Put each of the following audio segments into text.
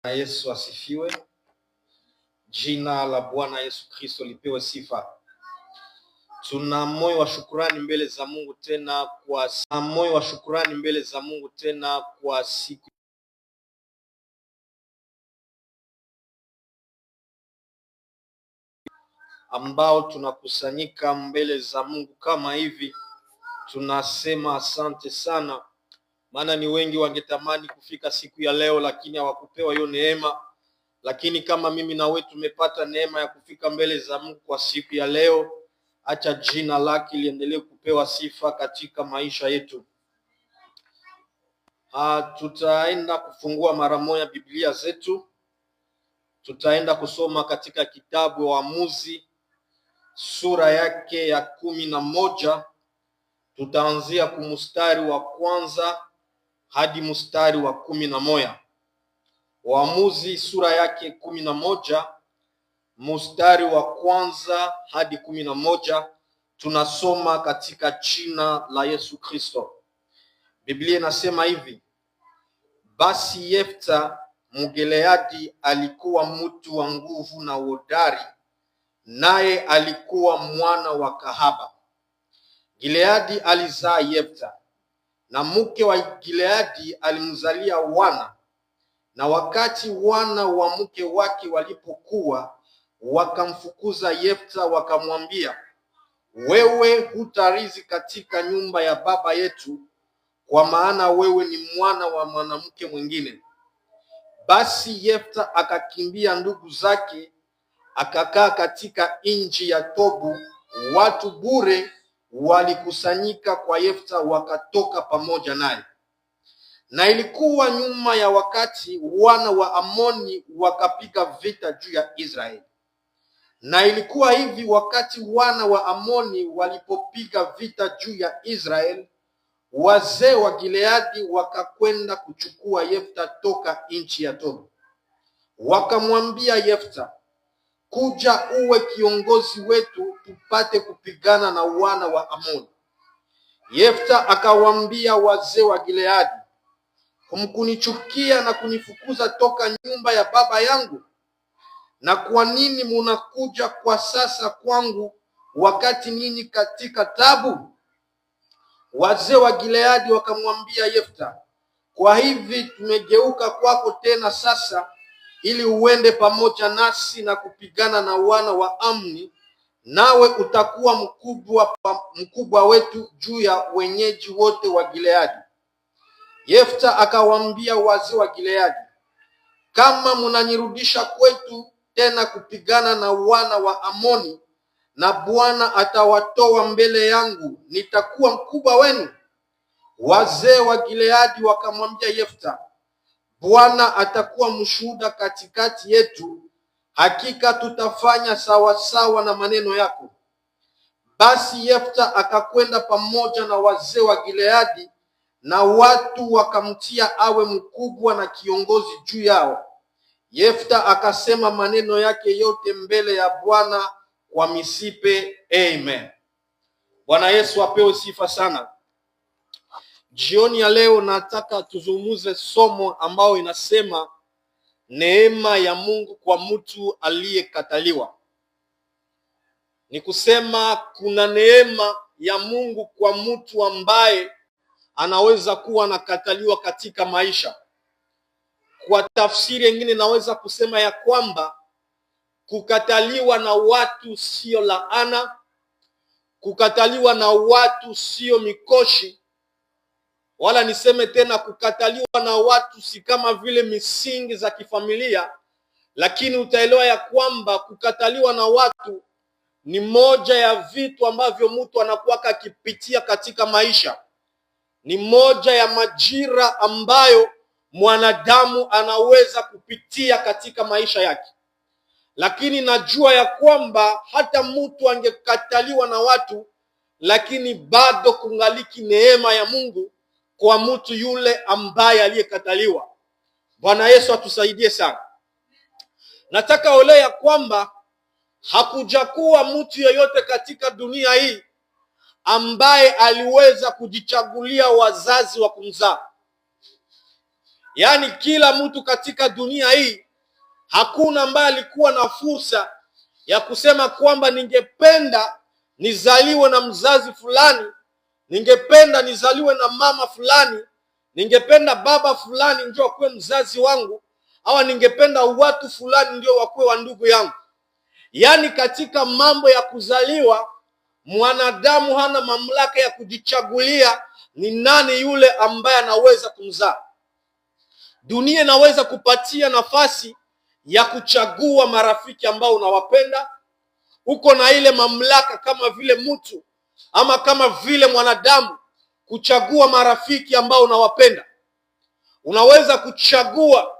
Yesu asifiwe. Jina la Bwana Yesu Kristo lipewe sifa. Tuna moyo wa shukrani mbele za Mungu tena kwa siku ambao tunakusanyika mbele za Mungu kama hivi. Tunasema asante sana, maana ni wengi wangetamani kufika siku ya leo, lakini hawakupewa hiyo neema. Lakini kama mimi na wewe tumepata neema ya kufika mbele za Mungu kwa siku ya leo, acha jina lake liendelee kupewa sifa katika maisha yetu. Tutaenda kufungua mara moja Biblia zetu. Tutaenda kusoma katika kitabu wa Waamuzi sura yake ya 11. Tutaanzia kumstari wa kwanza hadi mstari wa 11. Waamuzi sura yake 11 mstari wa kwanza hadi 11. Tunasoma katika jina la Yesu Kristo. Biblia inasema hivi: basi Yefta Mgileadi alikuwa mtu wa nguvu na hodari, naye alikuwa mwana wa kahaba. Gileadi alizaa Yefta, na mke wa Gileadi alimzalia wana. Na wakati wana wa mke wake walipokuwa, wakamfukuza Yefta, wakamwambia, wewe hutarithi katika nyumba ya baba yetu, kwa maana wewe ni mwana wa mwanamke mwingine. Basi Yefta akakimbia ndugu zake, akakaa katika nchi ya Tobu. Watu bure walikusanyika kwa Yefta, wakatoka pamoja naye. Na ilikuwa nyuma ya wakati, wana wa Amoni wakapiga vita juu ya Israeli. Na ilikuwa hivi, wakati wana wa Amoni walipopiga vita juu ya Israeli, wazee wa Gileadi wakakwenda kuchukua Yefta toka nchi ya Tobu. Wakamwambia Yefta, kuja uwe kiongozi wetu, tupate kupigana na wana wa Amoni. Yefta akawaambia wazee wa Gileadi, humkunichukia na kunifukuza toka nyumba ya baba yangu? Na kwa nini munakuja kwa sasa kwangu wakati ninyi katika tabu? Wazee wa Gileadi wakamwambia Yefta, kwa hivi tumegeuka kwako tena sasa, ili uende pamoja nasi na kupigana na wana wa Amoni, nawe utakuwa mkubwa wetu juu ya wenyeji wote wa Gileadi. Yefta akawaambia wazee wa Gileadi, kama munanirudisha kwetu tena kupigana na wana wa Amoni, na Bwana atawatoa mbele yangu, nitakuwa mkubwa wenu. Wazee wa Gileadi wakamwambia Yefta, Bwana atakuwa mshuhuda katikati yetu, hakika tutafanya sawasawa na maneno yako. Basi Yefta akakwenda pamoja na wazee wa Gileadi, na watu wakamtia awe mkubwa na kiongozi juu yao. Yefta akasema maneno yake yote mbele ya Bwana kwa Misipe. Amen. Bwana Yesu apewe sifa sana. Jioni ya leo nataka tuzungumze somo ambao inasema neema ya Mungu kwa mtu aliyekataliwa. Ni kusema kuna neema ya Mungu kwa mtu ambaye anaweza kuwa anakataliwa katika maisha. Kwa tafsiri nyingine naweza kusema ya kwamba kukataliwa na watu sio laana, kukataliwa na watu sio mikoshi, wala niseme tena kukataliwa na watu si kama vile misingi za kifamilia, lakini utaelewa ya kwamba kukataliwa na watu ni moja ya vitu ambavyo mtu anakuwa akipitia katika maisha. Ni moja ya majira ambayo mwanadamu anaweza kupitia katika maisha yake. Lakini najua ya kwamba hata mtu angekataliwa na watu, lakini bado kungaliki neema ya Mungu kwa mtu yule ambaye aliyekataliwa. Bwana Yesu atusaidie sana. Nataka ole ya kwamba hakujakuwa mtu yeyote katika dunia hii ambaye aliweza kujichagulia wazazi wa kumzaa. Yaani kila mtu katika dunia hii, hakuna ambaye alikuwa na fursa ya kusema kwamba ningependa nizaliwe na mzazi fulani, ningependa nizaliwe na mama fulani, ningependa baba fulani ndio akuwe mzazi wangu, au ningependa watu fulani ndio wakuwe wa ndugu yangu. Yaani katika mambo ya kuzaliwa, mwanadamu hana mamlaka ya kujichagulia ni nani yule ambaye anaweza kumzaa. Dunia inaweza kupatia nafasi ya kuchagua marafiki ambao unawapenda. Uko na ile mamlaka kama vile mtu ama kama vile mwanadamu kuchagua marafiki ambao unawapenda. Unaweza kuchagua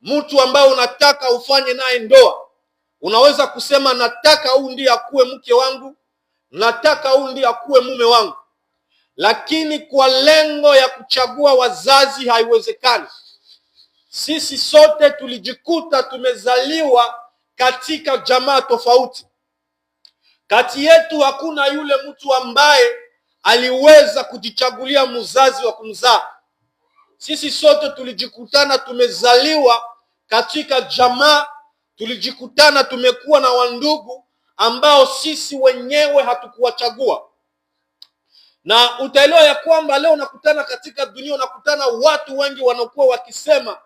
mtu ambaye unataka ufanye naye ndoa. Unaweza kusema nataka huyu ndiye akuwe mke wangu, nataka huyu ndiye akuwe mume wangu. Lakini kwa lengo ya kuchagua wazazi haiwezekani. Sisi sote tulijikuta tumezaliwa katika jamaa tofauti. Kati yetu hakuna yule mtu ambaye aliweza kujichagulia mzazi wa kumzaa. Sisi sote tulijikutana tumezaliwa katika jamaa, tulijikutana tumekuwa na wandugu ambao sisi wenyewe hatukuwachagua. Na utaelewa ya kwamba leo unakutana katika dunia, unakutana watu wengi wanakuwa wakisema,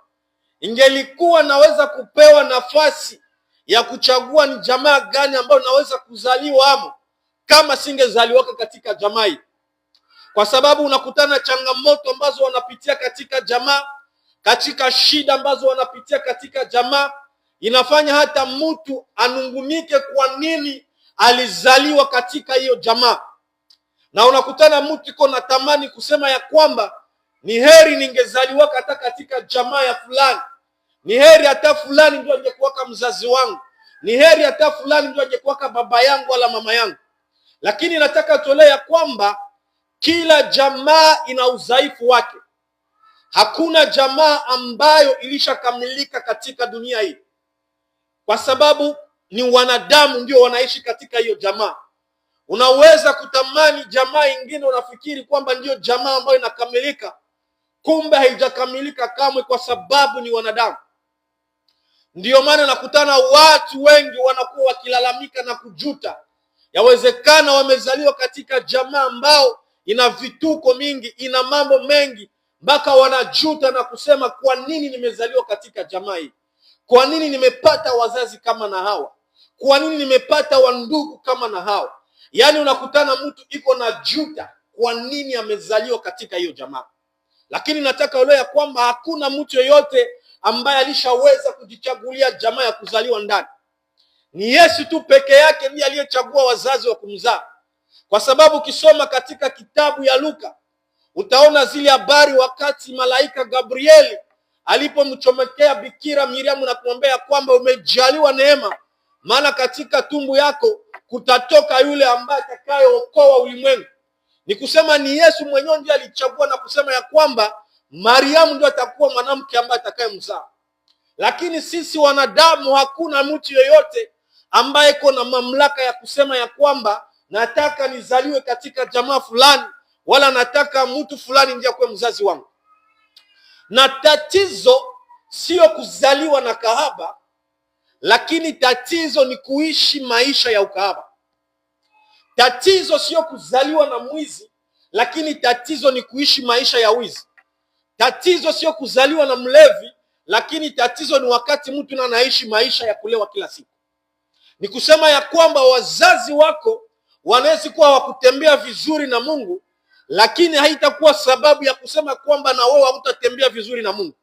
ingelikuwa naweza kupewa nafasi ya kuchagua ni jamaa gani ambayo naweza kuzaliwa amo, kama singezaliwa katika jamaa hii. Kwa sababu unakutana changamoto ambazo wanapitia katika jamaa, katika shida ambazo wanapitia katika jamaa, inafanya hata mtu anungunike kwa nini alizaliwa katika hiyo jamaa. Na unakutana mtu iko na tamani kusema ya kwamba ni heri ningezaliwa hata katika jamaa ya fulani, ni heri hata fulani ndio angekuwa mzazi wangu, ni heri hata fulani ndio angekuwa baba yangu wala mama yangu. Lakini nataka tolea kwamba kila jamaa ina udhaifu wake. Hakuna jamaa ambayo ilishakamilika katika dunia hii, kwa sababu ni wanadamu ndio wanaishi katika hiyo jamaa. Unaweza kutamani jamaa ingine, unafikiri kwamba ndio jamaa ambayo inakamilika, kumbe haijakamilika kamwe, kwa sababu ni wanadamu. Ndiyo maana nakutana watu wengi wanakuwa wakilalamika na kujuta. Yawezekana wamezaliwa katika jamaa ambao ina vituko mingi, ina mambo mengi, mpaka wanajuta na kusema, kwa nini nimezaliwa katika jamaa hii? Kwa nini nimepata wazazi kama na hawa? Kwa nini nimepata wandugu kama na hawa? Yaani unakutana mtu iko na juta kwa nini amezaliwa katika hiyo jamaa. Lakini nataka uelewe kwamba hakuna mtu yeyote ambaye alishaweza kujichagulia jamaa ya kuzaliwa ndani. Ni Yesu tu peke yake ndiye aliyechagua wazazi wa kumzaa. Kwa sababu ukisoma katika kitabu ya Luka, utaona zile habari wakati malaika Gabrieli alipomchomekea Bikira Miriamu na kumwambia kwamba umejaliwa neema, maana katika tumbo yako kutatoka yule ambaye atakayeokoa ulimwengu. Ni kusema ni Yesu mwenyewe ndiye alichagua na kusema ya kwamba Mariamu ndio atakuwa mwanamke ambaye atakayemzaa. Lakini sisi wanadamu, hakuna mtu yeyote ambaye iko na mamlaka ya kusema ya kwamba nataka nizaliwe katika jamaa fulani, wala nataka mtu fulani ndiye akuwe mzazi wangu. Na tatizo sio kuzaliwa na kahaba, lakini tatizo ni kuishi maisha ya ukahaba. Tatizo sio kuzaliwa na mwizi, lakini tatizo ni kuishi maisha ya wizi. Tatizo sio kuzaliwa na mlevi, lakini tatizo ni wakati mtu anaishi maisha ya kulewa kila siku. Ni kusema ya kwamba wazazi wako wanaweza kuwa wakutembea vizuri na Mungu, lakini haitakuwa sababu ya kusema kwamba na wewe hutatembea vizuri na Mungu.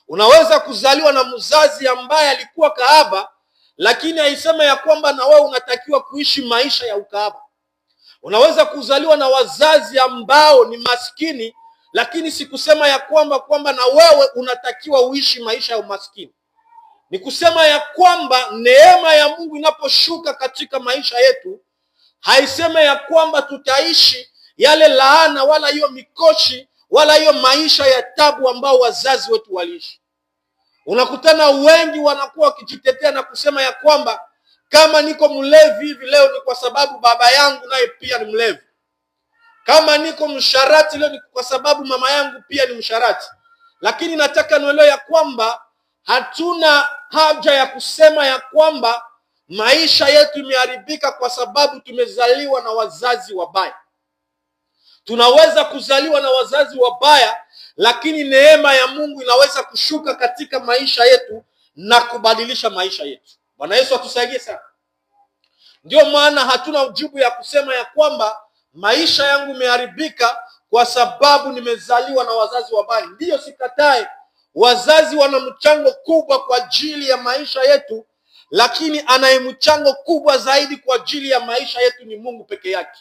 Unaweza kuzaliwa na mzazi ambaye alikuwa kahaba, lakini haisema ya kwamba na wewe unatakiwa kuishi maisha ya ukahaba. Unaweza kuzaliwa na wazazi ambao ni maskini, lakini sikusema ya kwamba na wewe unatakiwa uishi maisha ya umaskini. Ni kusema ya kwamba neema ya Mungu inaposhuka katika maisha yetu, haiseme ya kwamba tutaishi yale laana wala hiyo mikoshi wala hiyo maisha ya tabu ambao wazazi wetu waliishi. Unakutana wengi wanakuwa wakijitetea na kusema ya kwamba kama niko mlevi hivi leo ni kwa sababu baba yangu naye pia ni mlevi. Kama niko msharati leo ni kwa sababu mama yangu pia ni msharati. Lakini nataka nielewe ya kwamba hatuna haja ya kusema ya kwamba maisha yetu imeharibika kwa sababu tumezaliwa na wazazi wabaya. Tunaweza kuzaliwa na wazazi wabaya, lakini neema ya Mungu inaweza kushuka katika maisha yetu na kubadilisha maisha yetu. Bwana Yesu atusaidie sana. Ndio maana hatuna ujibu ya kusema ya kwamba maisha yangu imeharibika kwa sababu nimezaliwa na wazazi wabaya. Ndiyo, sikatai, wazazi wana mchango kubwa kwa ajili ya maisha yetu, lakini anaye mchango kubwa zaidi kwa ajili ya maisha yetu ni Mungu peke yake.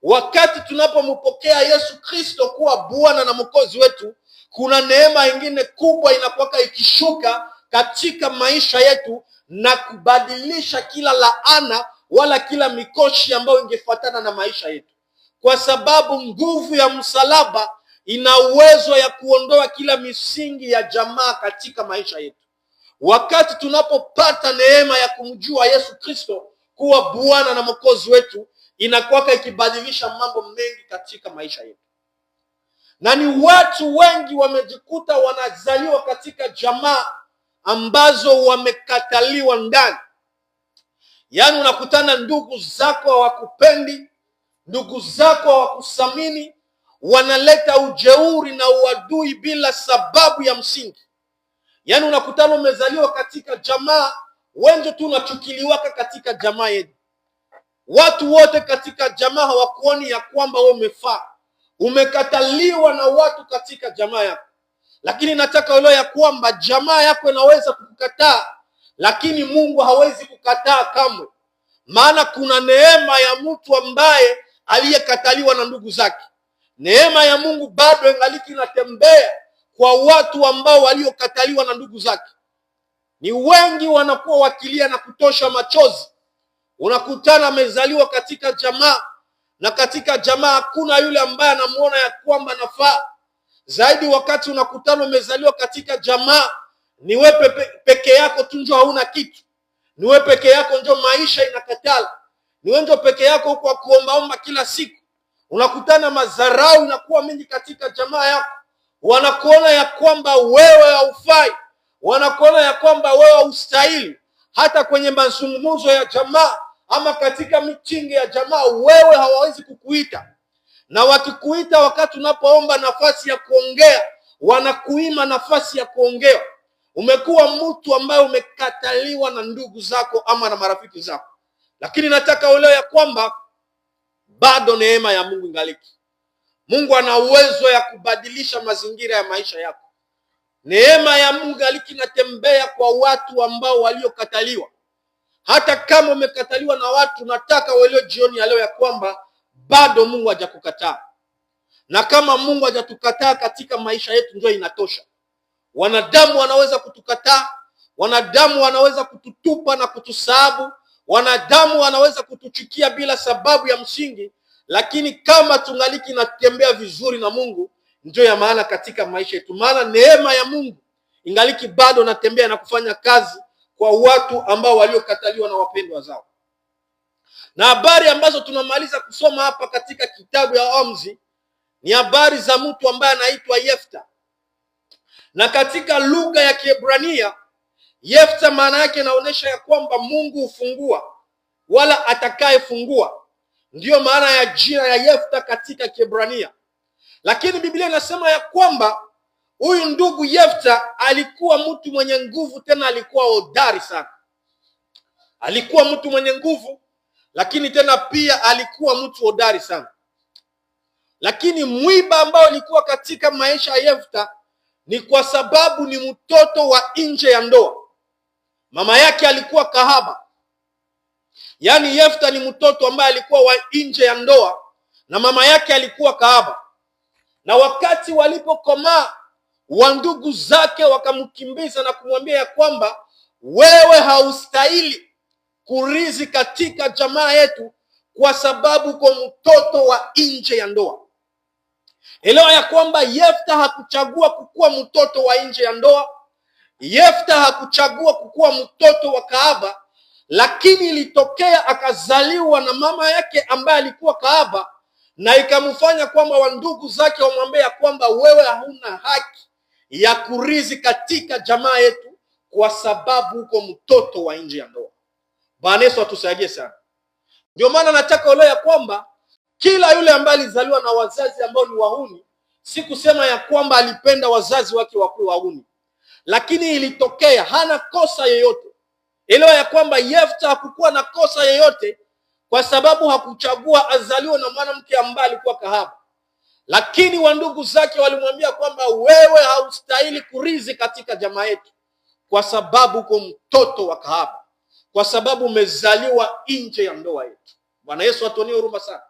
Wakati tunapompokea Yesu Kristo kuwa Bwana na Mwokozi wetu, kuna neema nyingine kubwa inakuwa ikishuka katika maisha yetu na kubadilisha kila laana wala kila mikoshi ambayo ingefuatana na maisha yetu, kwa sababu nguvu ya msalaba ina uwezo ya kuondoa kila misingi ya jamaa katika maisha yetu. Wakati tunapopata neema ya kumjua Yesu Kristo kuwa Bwana na Mwokozi wetu, inakuwa ikibadilisha mambo mengi katika maisha yetu. Na ni watu wengi wamejikuta wanazaliwa katika jamaa ambazo wamekataliwa ndani. Yaani unakutana ndugu zako hawakupendi, ndugu zako hawakusamini, wanaleta ujeuri na uadui bila sababu ya msingi. Yaani unakutana umezaliwa katika jamaa, wengi tu unachukiliwaka katika jamaa yetu. Watu wote katika jamaa hawakuoni ya kwamba wewe umefaa. Umekataliwa na watu katika jamaa yako. Lakini nataka uelewe ya kwamba jamaa yako inaweza kukukataa, lakini Mungu hawezi kukataa kamwe. Maana kuna neema ya mtu ambaye aliyekataliwa na ndugu zake. Neema ya Mungu bado ingaliki inatembea kwa watu ambao waliokataliwa na ndugu zake. Ni wengi wanakuwa wakilia na kutosha machozi. Unakutana amezaliwa katika jamaa, na katika jamaa hakuna yule ambaye anamuona ya kwamba nafaa. Zaidi wakati unakutana umezaliwa katika jamaa, ni wewe peke yako tu ndio hauna kitu. Ni wewe peke yako ndio maisha inakatala. Ni wewe ndio peke yako huko kuombaomba kila siku. Unakutana madharau inakuwa mingi katika jamaa yako. Wanakuona ya kwamba wewe haufai. Wanakuona ya kwamba wewe haustahili. Hata kwenye mazungumzo ya jamaa ama katika mitingi ya jamaa, wewe hawawezi kukuita. Na wakikuita wakati unapoomba nafasi ya kuongea, wanakuima nafasi ya kuongea. Umekuwa mtu ambaye umekataliwa na ndugu zako ama na marafiki zako. Lakini nataka uelewe ya kwamba bado neema ya Mungu ingaliki. Mungu ana uwezo ya kubadilisha mazingira ya maisha yako. Neema ya Mungu ingaliki inatembea kwa watu ambao waliokataliwa. Hata kama umekataliwa na watu, nataka uelewe jioni ya leo ya kwamba bado Mungu hajakukataa. Na kama Mungu hajatukataa katika maisha yetu ndio inatosha. Wanadamu wanaweza kutukataa, wanadamu wanaweza kututupa na kutusahabu, wanadamu wanaweza kutuchukia bila sababu ya msingi, lakini kama tungaliki natembea vizuri na Mungu, ndio ya maana katika maisha yetu. Maana neema ya Mungu ingaliki bado natembea na kufanya kazi kwa watu ambao waliokataliwa na wapendwa zao. Na habari ambazo tunamaliza kusoma hapa katika kitabu ya Waamuzi ni habari za mtu ambaye anaitwa Yefta. Na katika lugha ya Kiebrania, Yefta maana yake inaonyesha ya kwamba Mungu hufungua wala atakayefungua. Ndiyo maana ya jina ya Yefta katika Kiebrania. Lakini Biblia inasema ya kwamba huyu ndugu Yefta alikuwa mtu mwenye nguvu, tena alikuwa hodari sana. Alikuwa mtu mwenye nguvu, lakini tena pia alikuwa mtu hodari sana. Lakini mwiba ambao alikuwa katika maisha ya Yefta ni kwa sababu ni mtoto wa nje ya ndoa. Mama yake alikuwa kahaba. Yaani Yefta ni mtoto ambaye alikuwa wa nje ya ndoa na mama yake alikuwa kahaba. Na wakati walipokomaa, wandugu zake wakamkimbiza na kumwambia ya kwamba wewe haustahili kurithi katika jamaa yetu kwa sababu uko mtoto wa nje ya ndoa. Elewa ya kwamba Yefta hakuchagua kukuwa mtoto wa nje ya ndoa. Yefta hakuchagua kukuwa mtoto wa kahaba, lakini ilitokea akazaliwa na mama yake ambaye alikuwa kahaba, na ikamfanya kwamba wandugu zake wamwambia kwamba wewe hauna haki ya kurithi katika jamaa yetu, kwa sababu uko mtoto wa nje ya ndoa. Bwana Yesu atusaidie sana. Ndio maana nataka uelewe ya kwamba kila yule ambaye alizaliwa na wazazi ambao ni wahuni, si kusema ya kwamba alipenda wazazi wake wakuwe wahuni, lakini ilitokea hana kosa yoyote. Elewa ya kwamba Yefta hakukuwa na kosa yoyote, kwa sababu hakuchagua azaliwe na mwanamke ambaye alikuwa kahaba. Lakini wandugu zake walimwambia kwamba wewe haustahili kurithi katika jamaa yetu, kwa sababu uko mtoto wa kahaba, kwa sababu umezaliwa nje ya ndoa yetu. Bwana Yesu atuonee huruma sana.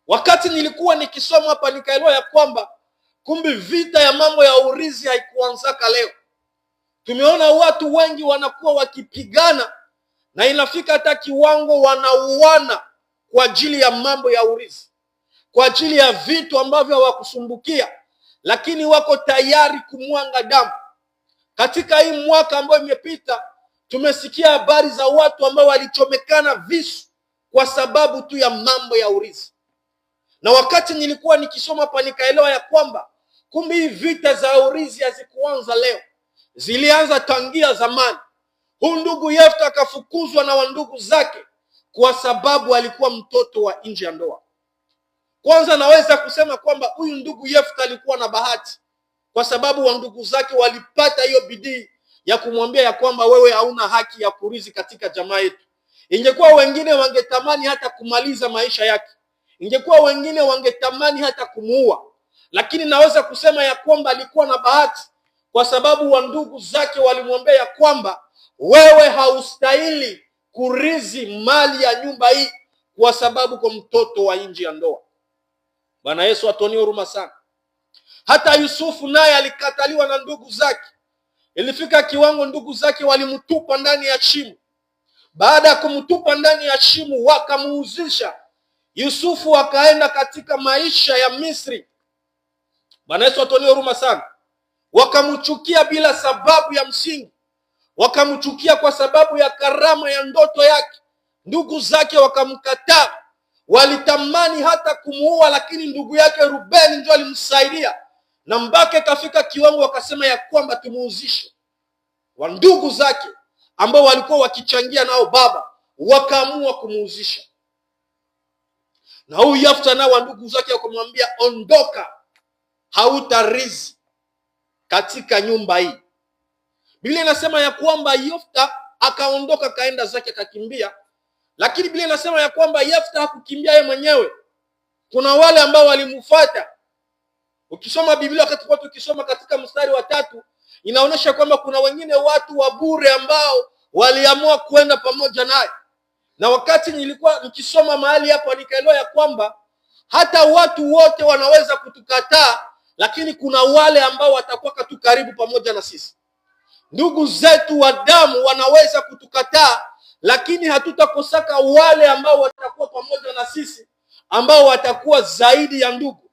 Wakati nilikuwa nikisoma hapa, nikaelewa ya kwamba kumbe vita ya mambo ya urithi haikuanzaka leo. Tumeona watu wengi wanakuwa wakipigana, na inafika hata kiwango wanauana kwa ajili ya mambo ya urithi, kwa ajili ya vitu ambavyo hawakusumbukia, lakini wako tayari kumwanga damu. Katika hii mwaka ambao imepita, tumesikia habari za watu ambao walichomekana visu kwa sababu tu ya mambo ya urithi. Na wakati nilikuwa nikisoma hapa, nikaelewa ya kwamba kumbe hii vita za urithi hazikuanza leo, zilianza tangia zamani. Huyu ndugu Yefta akafukuzwa na wandugu zake kwa sababu alikuwa mtoto wa nje ya ndoa. Kwanza naweza kusema kwamba huyu ndugu Yefta alikuwa na bahati, kwa sababu wandugu zake walipata hiyo bidii ya kumwambia ya kwamba wewe hauna haki ya kurithi katika jamaa yetu. Ingekuwa wengine wangetamani hata kumaliza maisha yake, ingekuwa wengine wangetamani hata kumuua, lakini naweza kusema ya kwamba alikuwa na bahati, kwa sababu wandugu zake walimwambia ya kwamba wewe haustahili kurithi mali ya nyumba hii, kwa sababu kwa mtoto wa nje ya ndoa. Bwana Yesu atuonee huruma sana. Hata Yusufu naye alikataliwa na ndugu zake. Ilifika kiwango ndugu zake walimtupa ndani ya shimo. Baada ya kumtupa ndani ya shimo, wakamuuzisha. Yusufu akaenda katika maisha ya Misri. Bwana Yesu atuonee huruma sana. Wakamchukia bila sababu ya msingi. Wakamchukia kwa sababu ya karama ya ndoto yake. Ndugu zake wakamkataa. Walitamani hata kumuua, lakini ndugu yake Rubeni ndio alimsaidia, na mpaka kafika kiwango wakasema ya kwamba tumuuzishe. Wa ndugu zake ambao walikuwa wakichangia nao baba wakaamua kumuuzisha. Na huyu Yefta na wa ndugu zake wakamwambia, ondoka, hautarithi katika nyumba hii. Biblia inasema ya kwamba Yefta akaondoka, kaenda zake, akakimbia. Lakini Biblia inasema ya kwamba Yefta hakukimbia yeye mwenyewe. Kuna wale ambao walimfuata. Ukisoma Biblia, wakati kwa tukisoma katika mstari wa 3, inaonyesha kwamba kuna wengine watu wa bure ambao waliamua kwenda pamoja naye. Na wakati nilikuwa nikisoma mahali hapo, nikaelewa ya kwamba hata watu wote wanaweza kutukataa, lakini kuna wale ambao watakuwa tu karibu pamoja na sisi. Ndugu zetu wa damu wanaweza kutukataa, lakini hatutakosaka wale ambao watakuwa pamoja na sisi, ambao watakuwa zaidi ya ndugu.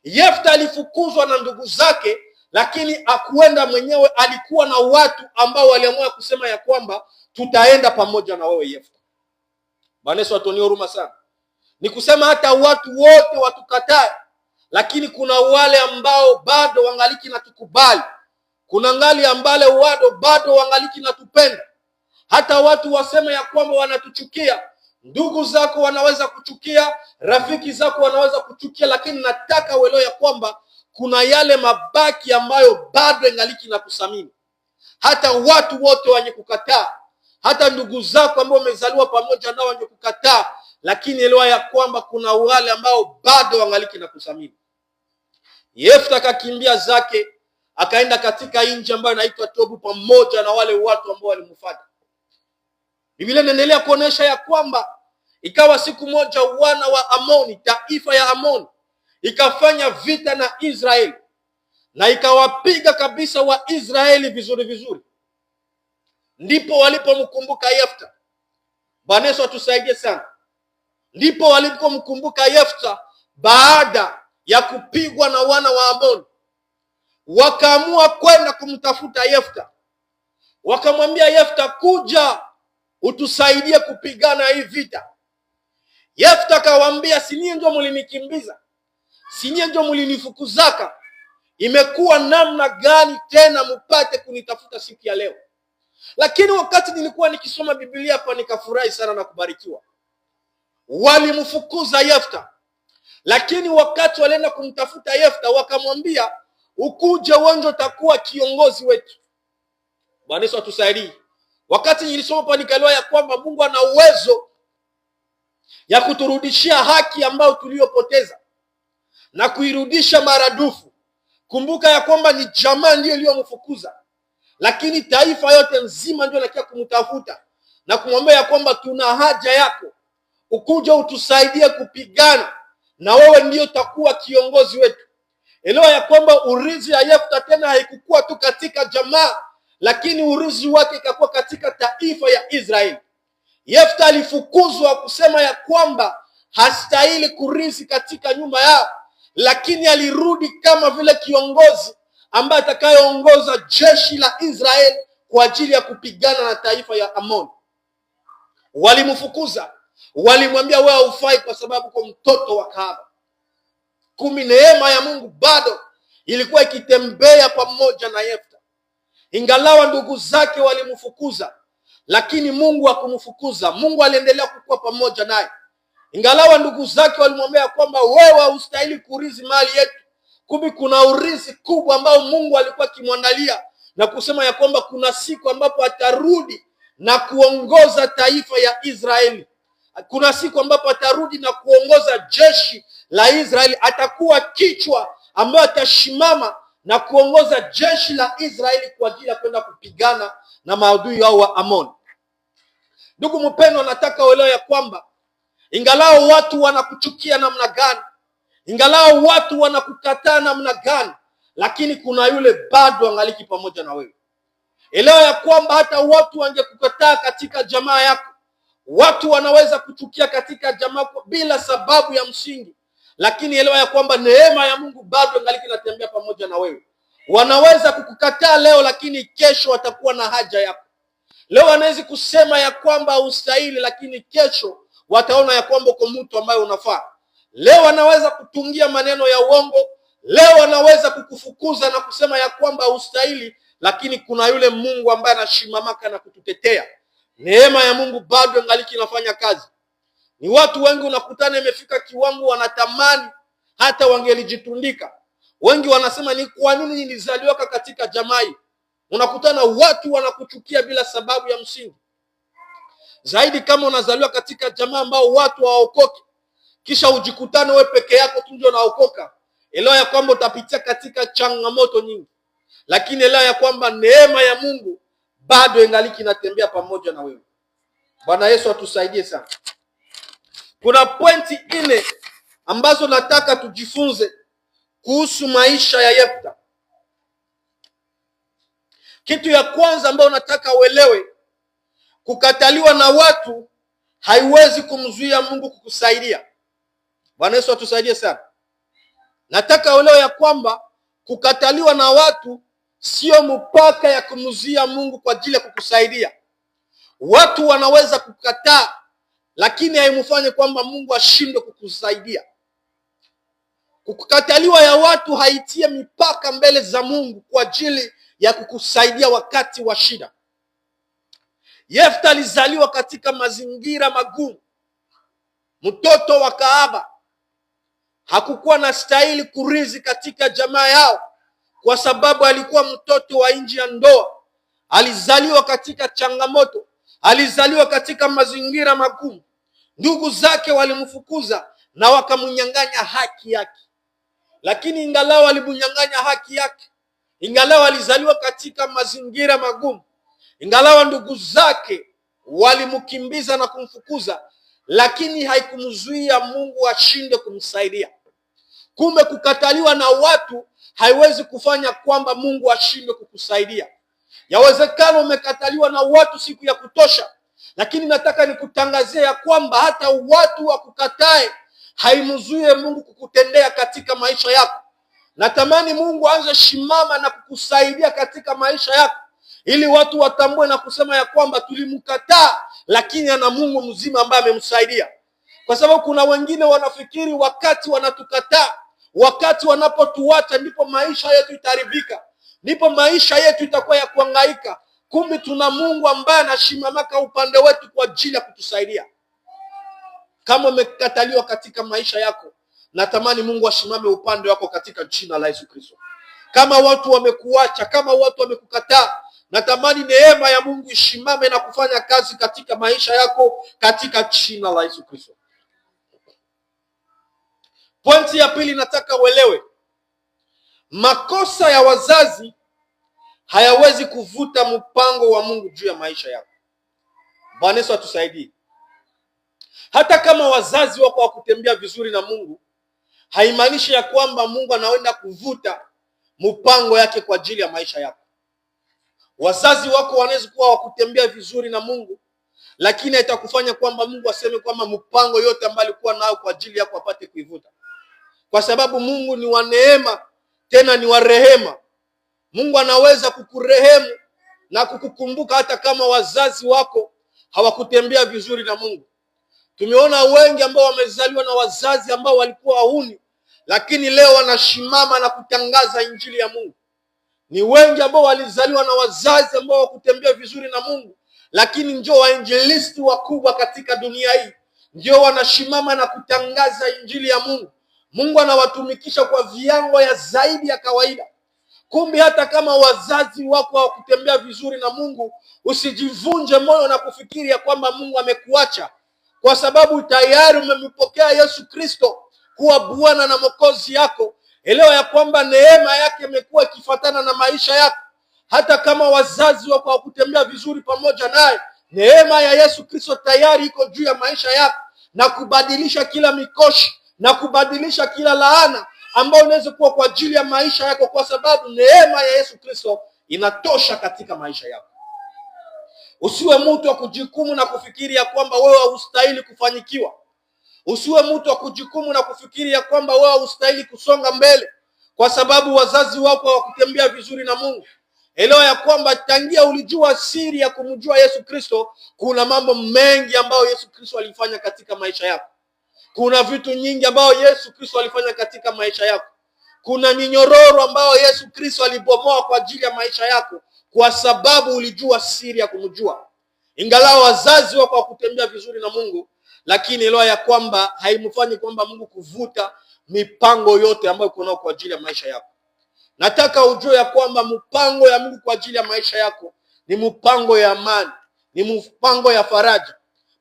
Yefta alifukuzwa na ndugu zake, lakini hakuenda mwenyewe. Alikuwa na watu ambao waliamua kusema ya kwamba tutaenda pamoja na wewe Yefta. Bwana Yesu atuonee huruma sana. Ni kusema hata watu wote watukatae, lakini kuna wale ambao bado wangaliki na tukubali. Kuna ngali ambao bado wangaliki na tupenda. Hata watu waseme ya kwamba wanatuchukia. Ndugu zako wanaweza kuchukia, rafiki zako wanaweza kuchukia, lakini nataka uelewe ya kwamba kuna yale mabaki ambayo bado ingaliki na kusamini. Hata watu wote wenye kukataa, hata ndugu zako ambao umezaliwa pamoja nao wenye kukataa, lakini elewa ya kwamba kuna wale ambao bado wangaliki na kusamini. Yefta akakimbia zake, akaenda katika nchi ambayo inaitwa Tobu pamoja na wale watu ambao walimfuata. Biblia inaendelea kuonesha ya kwamba ikawa siku moja wana wa Amoni, taifa ya Amoni, ikafanya vita na Israeli na ikawapiga kabisa wa Israeli vizuri vizuri. Ndipo walipomkumbuka Yefta. Bwana Yesu atusaidie sana. Ndipo walipomkumbuka Yefta baada ya kupigwa na wana wa Amoni. Wakaamua kwenda kumtafuta Yefta. Wakamwambia Yefta, kuja utusaidie kupigana hii vita. Yefta akawaambia, si nyinyi ndio mlinikimbiza? Si nyinyi ndio mlinifukuzaka? imekuwa namna gani tena mpate kunitafuta siku ya leo? Lakini wakati nilikuwa nikisoma Biblia hapa nikafurahi sana na kubarikiwa. Walimfukuza Yefta, lakini wakati walienda kumtafuta Yefta wakamwambia, ukuje uonjo utakuwa kiongozi wetu. Bwana Yesu atusaidie. Wakati nilisoma hapa nikaelewa ya kwamba Mungu ana uwezo ya kuturudishia haki ambayo tuliyopoteza na kuirudisha maradufu. Kumbuka ya kwamba ni jamaa ndiyo iliyomfukuza, lakini taifa yote nzima ndio inakia kumtafuta na kumwambia ya kwamba tuna haja yako, ukuje utusaidie kupigana na wewe ndio utakuwa kiongozi wetu. Elewa ya kwamba urithi ya Yefta tena haikukua tu katika jamaa, lakini urithi wake ikakuwa katika taifa ya Israeli. Yefta alifukuzwa kusema ya kwamba hastahili kurithi katika nyumba yao, lakini alirudi kama vile kiongozi ambaye atakayeongoza jeshi la Israeli kwa ajili ya kupigana na taifa ya Amoni. Walimfukuza, walimwambia wewe hufai kwa sababu kwa mtoto wa kahaba. Neema ya Mungu bado ilikuwa ikitembea pamoja na Yefta. Ingalawa ndugu zake walimfukuza, lakini Mungu hakumfukuza. Mungu aliendelea kukua pamoja naye. Ingalawa ndugu zake walimwambia kwamba wewe hustahili kurithi mali yetu, kumbe kuna urithi kubwa ambao Mungu alikuwa akimwandalia, na kusema ya kwamba kuna siku ambapo atarudi na kuongoza taifa ya Israeli. Kuna siku ambapo atarudi na kuongoza jeshi la Israeli. Atakuwa kichwa ambaye atashimama na kuongoza jeshi la Israeli kwa ajili ya kwenda kupigana na maadui wao wa Amoni. Ndugu mpendwa, nataka uelewe ya kwamba ingalao watu wanakuchukia namna gani, ingalao watu wanakukataa namna gani, lakini kuna yule bado angaliki pamoja na wewe. Elewa ya kwamba hata watu wangekukataa katika jamaa yako, watu wanaweza kuchukia katika jamaa bila sababu ya msingi, lakini elewa ya kwamba neema ya Mungu bado angaliki inatembea pamoja na wewe. Wanaweza kukukataa leo, lakini kesho watakuwa na haja yako. Leo wanaweza kusema ya kwamba ustahili, lakini kesho wataona ya kwamba uko mtu ambaye unafaa. Leo wanaweza kutungia maneno ya uongo, leo wanaweza kukufukuza na kusema ya kwamba ustahili, lakini kuna yule Mungu ambaye anashimamaka na kututetea. Neema ya Mungu bado ingaliki inafanya kazi. Ni watu wengi unakutana imefika kiwango wanatamani hata wangelijitundika. Wengi wanasema ni kwa nini nilizaliwa katika jamaa hii? Unakutana watu wanakuchukia bila sababu ya msingi. Zaidi kama unazaliwa katika jamaa ambao watu hawaokoki, kisha ujikutane wewe peke yako tu ndio unaokoka. Elewa ya kwamba utapitia katika changamoto nyingi, lakini elewa ya kwamba neema ya Mungu bado ingaliki inatembea pamoja na wewe. Bwana Yesu atusaidie sana. Kuna pointi 4 ambazo nataka tujifunze kuhusu maisha ya Yefta. Kitu ya kwanza ambayo nataka uelewe, kukataliwa na watu haiwezi kumzuia Mungu kukusaidia. Bwana Yesu atusaidie sana. Nataka uelewe ya kwamba kukataliwa na watu sio mpaka ya kumzuia Mungu kwa ajili ya kukusaidia. Watu wanaweza kukataa, lakini haimfanye kwamba Mungu ashindwe kukusaidia. Kukataliwa ya watu haitie mipaka mbele za Mungu kwa ajili ya kukusaidia wakati wa shida. Yefta alizaliwa katika mazingira magumu, mtoto wa kahaba. Hakukuwa na stahili kurithi katika jamaa yao kwa sababu alikuwa mtoto wa nje ya ndoa. Alizaliwa katika changamoto, alizaliwa katika mazingira magumu. Ndugu zake walimfukuza na wakamnyang'anya haki yake. Lakini ingalau alimunyang'anya haki yake, ingalau alizaliwa katika mazingira magumu, ingalau ndugu zake walimkimbiza na kumfukuza, lakini haikumzuia Mungu ashinde kumsaidia. Kumbe kukataliwa na watu haiwezi kufanya kwamba Mungu ashinde kukusaidia. Yawezekana umekataliwa na watu siku ya kutosha, lakini nataka nikutangazia ya kwamba hata watu wakukatae haimzuie Mungu kukutendea katika maisha yako. Natamani Mungu aanze shimama na kukusaidia katika maisha yako, ili watu watambue na kusema ya kwamba tulimkataa, lakini ana Mungu mzima ambaye amemsaidia. Kwa sababu kuna wengine wanafikiri wakati wanatukataa, Wakati wanapotuacha ndipo maisha yetu itaharibika, ndipo maisha yetu itakuwa ya kuhangaika. Kumbe tuna Mungu ambaye anashimamaka upande wetu kwa ajili ya kutusaidia. Kama umekataliwa katika maisha yako, natamani Mungu ashimame upande wako katika jina la Yesu Kristo. Kama watu wamekuacha, kama watu wamekukataa, natamani neema ya Mungu ishimame na kufanya kazi katika maisha yako katika jina la Yesu Kristo. Pointi ya pili, nataka uelewe, makosa ya wazazi hayawezi kuvuta mpango wa Mungu juu ya maisha yako. Bwana Yesu atusaidie. Hata kama wazazi wako hawakutembea vizuri na Mungu, haimaanishi ya kwamba Mungu anaenda kuvuta mpango yake kwa ajili ya maisha yako. Wazazi wako wanaweza kuwa hawakutembea vizuri na Mungu, lakini haitakufanya kwamba Mungu aseme kwamba mpango yote ambayo alikuwa nayo kwa ajili yako apate kuivuta. Kwa sababu Mungu ni wa neema, tena ni wa rehema. Mungu anaweza kukurehemu na kukukumbuka hata kama wazazi wako hawakutembea vizuri na Mungu. Tumeona wengi ambao wamezaliwa na wazazi ambao walikuwa wahuni, lakini leo wanashimama na kutangaza injili ya Mungu. Ni wengi ambao walizaliwa na wazazi ambao hawakutembea vizuri na Mungu, lakini ndio wainjilisti wakubwa katika dunia hii, ndio wanashimama na kutangaza injili ya Mungu. Mungu anawatumikisha kwa viwango ya zaidi ya kawaida. Kumbe hata kama wazazi wako hawakutembea vizuri na Mungu, usijivunje moyo na kufikiri ya kwamba Mungu amekuacha, kwa sababu tayari umempokea Yesu Kristo kuwa Bwana na Mwokozi yako. Elewa ya kwamba neema yake imekuwa ikifuatana na maisha yako. Hata kama wazazi wako hawakutembea vizuri pamoja naye, neema ya Yesu Kristo tayari iko juu ya maisha yako na kubadilisha kila mikoshi na kubadilisha kila laana ambayo inaweza kuwa kwa ajili ya maisha yako, kwa sababu neema ya Yesu Kristo inatosha katika maisha yako. Usiwe mtu wa kujikumu na kufikiri ya kwamba wewe hustahili kufanikiwa. Usiwe mtu wa kujikumu na kufikiri ya kwamba wewe hustahili kusonga mbele kwa sababu wazazi wako hawakutembea vizuri na Mungu. Elewa ya kwamba tangia ulijua siri ya kumjua Yesu Kristo, kuna mambo mengi ambayo Yesu Kristo alifanya katika maisha yako. Kuna vitu nyingi ambayo Yesu Kristo alifanya katika maisha yako. Kuna minyororo ambayo Yesu Kristo alibomoa kwa ajili ya maisha yako, kwa sababu ulijua siri ya kumjua. Ingawa wazazi wako hawakutembea vizuri na Mungu, lakini elewa ya kwamba haimfanyi kwamba Mungu kuvuta mipango yote ambayo uko nayo kwa ajili ya maisha yako. Nataka ujue ya kwamba mpango ya Mungu kwa ajili ya maisha yako ni mpango ya amani, ni mpango ya faraja.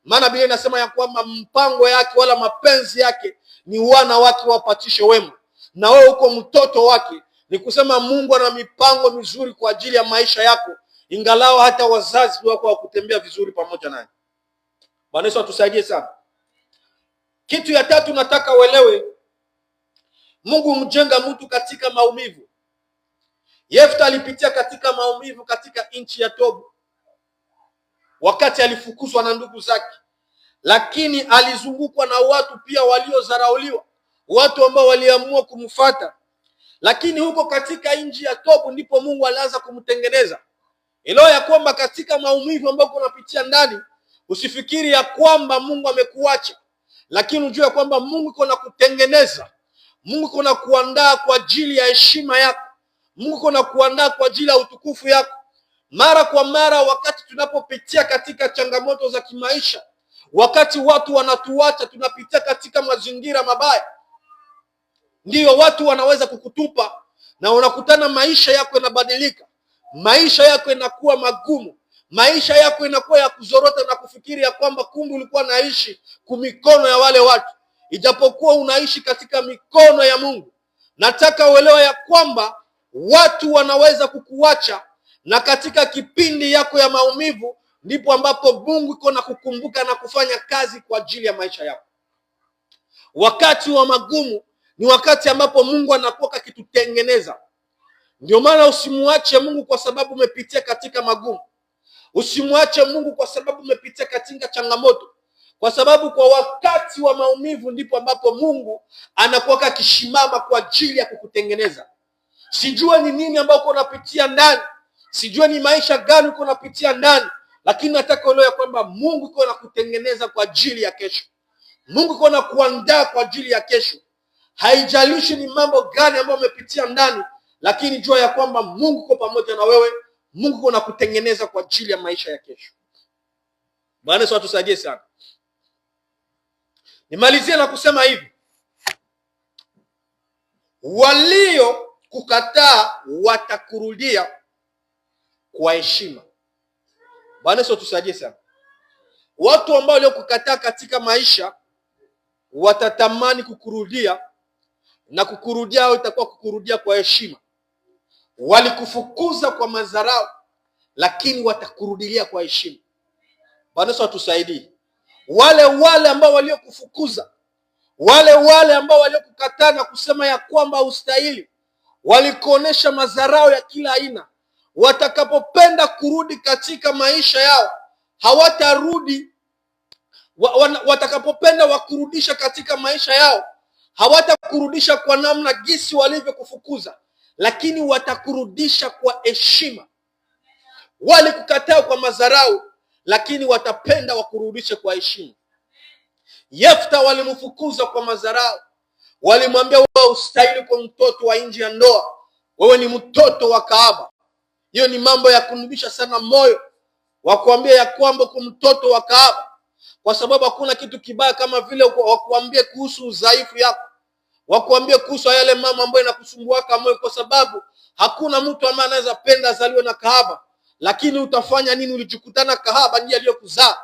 Maana Biblia inasema ya kwamba mpango yake wala mapenzi yake ni wana wake wapatishe wema. Na wewe uko mtoto wake. Ni kusema Mungu ana mipango mizuri kwa ajili ya maisha yako, ingalao hata wazazi wako hawakutembea vizuri pamoja naye. Bwana Yesu atusaidie sana. Kitu ya tatu nataka uelewe, Mungu mjenga mtu katika maumivu. Yefta alipitia katika maumivu katika nchi ya Tobu, wakati alifukuzwa na ndugu zake, lakini alizungukwa na watu pia waliozarauliwa, watu ambao waliamua kumfuata. Lakini huko katika nchi ya Tobu ndipo Mungu alianza kumtengeneza. Elewa ya kwamba katika maumivu ambayo unapitia ndani, usifikiri ya kwamba Mungu amekuacha, lakini ujue ya kwamba Mungu yuko na kutengeneza. Mungu yuko na kuandaa kwa ajili ya heshima yako. Mungu yuko na kuandaa kwa ajili ya utukufu yako. Mara kwa mara wakati tunapopitia katika changamoto za kimaisha, wakati watu wanatuacha, tunapitia katika mazingira mabaya, ndiyo watu wanaweza kukutupa na unakutana maisha yako yanabadilika. Maisha yako inakuwa magumu. Maisha yako inakuwa ya kuzorota na kufikiri ya kwamba kumbe ulikuwa naishi kumikono ya wale watu, ijapokuwa unaishi katika mikono ya Mungu. Nataka uelewe ya kwamba watu wanaweza kukuacha, na katika kipindi yako ya maumivu ndipo ambapo Mungu yuko na kukumbuka na kufanya kazi kwa ajili ya maisha yako. Wakati wa magumu ni wakati ambapo Mungu anakuwa akitutengeneza. Ndio maana usimuache Mungu kwa sababu umepitia katika magumu. Usimuache Mungu kwa sababu umepitia katika changamoto, kwa sababu kwa wakati wa maumivu ndipo ambapo Mungu anakuwa akishimama kwa ajili ya kukutengeneza. Sijua ni nini ambao uko unapitia ndani, sijua ni maisha gani uko unapitia ndani, lakini nataka uelewe kwamba Mungu yuko anakutengeneza kwa ajili ya kesho. Mungu yuko anakuandaa kwa ajili ya kesho. Haijalishi ni mambo gani ambayo umepitia ndani, lakini jua ya kwamba Mungu uko pamoja na wewe. Mungu anakutengeneza kwa ajili ya maisha ya kesho. Bwana Yesu atusaidie sana. Nimalizie na kusema hivi: walio kukataa watakurudia kwa heshima. Bwana Yesu atusaidie sana. Watu ambao walio kukataa katika maisha watatamani kukurudia, na kukurudia au itakuwa kukurudia kwa heshima. Walikufukuza kwa madharau, lakini watakurudia kwa heshima. Bwana Yesu atusaidie. Wale ambao waliokufukuza, wale ambao waliokukataa na kusema ya kwamba ustahili, walikuonesha madharau ya kila aina, watakapopenda kurudi katika maisha yao hawatarudi. Watakapopenda wakurudisha katika maisha yao hawatakurudisha kwa namna gisi walivyokufukuza, lakini watakurudisha kwa heshima. Walikukataa kwa madharau, lakini watapenda wakurudishe kwa heshima. Yefta walimfukuza kwa madharau, walimwambia wewe ustahili kwa mtoto wa nje ya ndoa, wewe ni mtoto wa kahaba. Hiyo ni mambo ya kunibisha sana moyo, wakuambia ya kwamba kwa mtoto wa kahaba, kwa sababu hakuna kitu kibaya kama vile wakuambie kuhusu udhaifu yako, wakuambie kuhusu yale mama ambayo inakusumbua kama moyo, kwa sababu hakuna mtu ambaye anaweza penda azaliwe na kahaba. Lakini utafanya nini? Ulijikutana kahaba ndiye aliyokuzaa.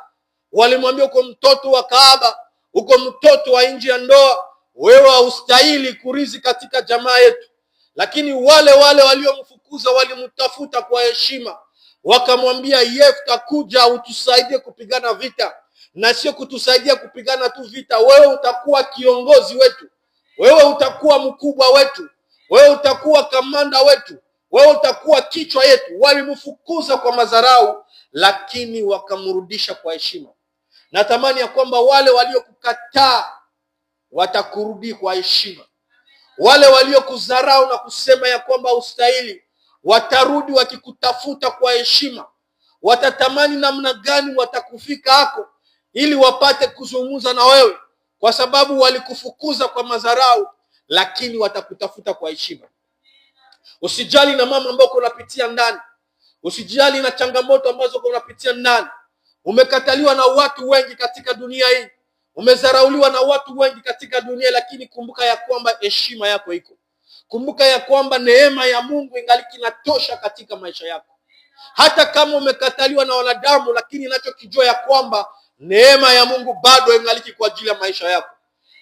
Walimwambia uko mtoto wa kahaba, uko mtoto wa nje ya ndoa, wewe haustahili kurithi katika jamaa yetu. Lakini wale waliomfukuza walimtafuta kwa heshima, wakamwambia Yefta, kuja utusaidie kupigana vita, na sio kutusaidia kupigana tu vita. Wewe utakuwa kiongozi wetu, wewe utakuwa mkubwa wetu, wewe utakuwa kamanda wetu, wewe utakuwa kichwa yetu. Walimfukuza kwa madharau, lakini wakamrudisha kwa heshima. Natamani ya kwamba wale waliokukataa watakurudi kwa heshima. Wale waliokudharau na kusema ya kwamba ustahili, watarudi wakikutafuta kwa heshima. Watatamani namna gani watakufika hako ili wapate kuzungumza na wewe, kwa sababu walikufukuza kwa madharau, lakini watakutafuta kwa heshima. Usijali na mama ambayo unapitia ndani, usijali na changamoto ambazo unapitia ndani. Umekataliwa na watu wengi katika dunia hii, umezarauliwa na watu wengi katika dunia, lakini kumbuka ya kwamba heshima yako iko. Kumbuka ya kwamba neema ya Mungu ingaliki inatosha katika maisha yako. Hata kama umekataliwa na wanadamu, lakini ninachokijua ya kwamba neema ya Mungu bado ingaliki kwa ajili ya maisha yako.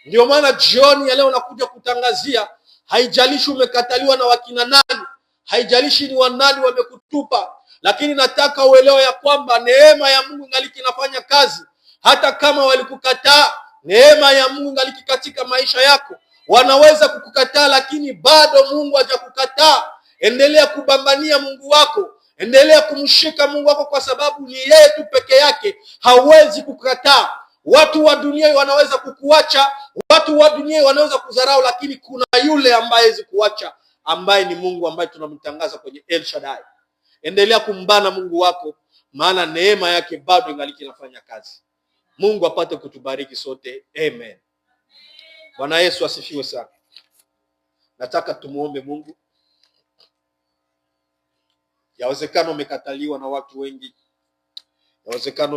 Ndio maana jioni ya leo nakuja kutangazia, haijalishi umekataliwa na wakina nani, haijalishi ni wanani wamekutupa, lakini nataka uelewe ya kwamba neema ya Mungu ingaliki inafanya kazi. Hata kama walikukataa, neema ya Mungu ingaliki katika maisha yako. Wanaweza kukukataa, lakini bado Mungu hajakukataa. Endelea kubambania Mungu wako, endelea kumshika Mungu wako, kwa sababu ni yeye tu peke yake hawezi kukukataa. Watu wa dunia wanaweza kukuacha, watu wa dunia wanaweza kudharau, lakini kuna yule ambaye hawezi kuacha, ambaye ni Mungu, ambaye tunamtangaza kwenye El Shaddai. Endelea kumbana Mungu wako, maana neema yake bado ingaliki inafanya kazi. Mungu apate kutubariki sote. Amen. Bwana Yesu asifiwe sana. Nataka tumuombe Mungu. Yawezekana umekataliwa na watu wengi, yawezekana